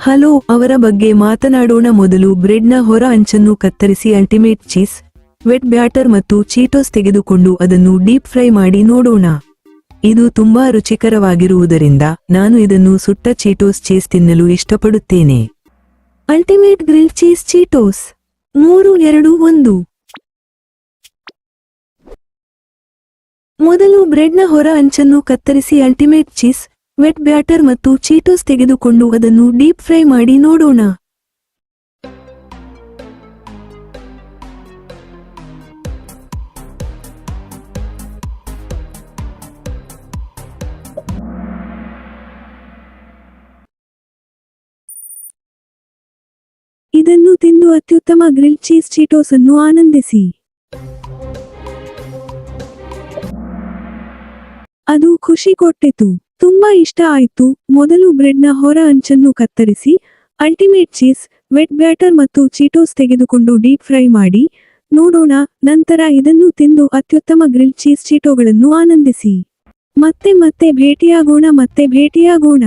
Hello, ಅವರ ಬಗ್ಗೆ ಮಾತನಾಡೋಣ. ಮೊದಲು ಬ್ರೆಡ್ನ ಹೊರ ಅಂಚನ್ನು ಕತ್ತರಿಸಿ ಅಲ್ಟಿಮೇಟ್ ಚೀಸ್, ವೆಟ್ ಬ್ಯಾಟರ್ ಮತ್ತು ಚೀಟೋಸ್ ತೆಗೆದುಕೊಂಡು ಅದನ್ನು ಡೀಪ್ ಫ್ರೈ ಮಾಡಿ ನೋಡೋಣ. ಇದು ತುಂಬಾ ರುಚಿಕರವಾಗಿರುವುದರಿಂದ ನಾನು ಇದನ್ನು ಸುಟ್ಟ ಚೀಟೋಸ್ ಚೀಸ್ ತಿನ್ನಲು ಇಷ್ಟಪಡುತ್ತೇನೆ. Ultimate grill cheese Cheetos 3, 2, 1. ಮೊದಲು ಬ್ರೆಡ್ನ ಹೊರ ಅಂಚನ್ನು ಕತ್ತರಿಸಿ ಅಲ್ಟಿಮೇಟ್ ಚೀಸ್, ವೆಟ್ ಬ್ಯಾಟರ್ ಮತ್ತು ಚೀಟೋಸ್ ತೆಗೆದುಕೊಂಡು ಅದನ್ನು ಡೀಪ್ ಫ್ರೈ ಮಾಡಿ ನೋಡೋಣ. ಇದನ್ನು ತಿಂದು ಅತ್ಯುತ್ತಮ ಗ್ರಿಲ್ ಚೀಸ್ ಚೀಟೋಸ್ ಅನ್ನು ಆನಂದಿಸಿ. ಅದು ಖುಷಿ ಕೊಟ್ಟಿತು. ತುಂಬಾ ಇಷ್ಟ ಆಯ್ತು. ಮೊದಲು ಬ್ರೆಡ್ನ ಹೊರ ಅಂಚನ್ನು ಕತ್ತರಿಸಿ ಅಲ್ಟಿಮೇಟ್ ಚೀಸ್, ವೆಟ್ ಬ್ಯಾಟರ್ ಮತ್ತು ಚೀಟೋಸ್ ತೆಗೆದುಕೊಂಡು ಡೀಪ್ ಫ್ರೈ ಮಾಡಿ ನೋಡೋಣ. ನಂತರ ಇದನ್ನು ತಿಂದು ಅತ್ಯುತ್ತಮ ಗ್ರಿಲ್ ಚೀಸ್ ಚೀಟೋಗಳನ್ನು ಆನಂದಿಸಿ. ಮತ್ತೆ ಭೇಟಿಯಾಗೋಣ.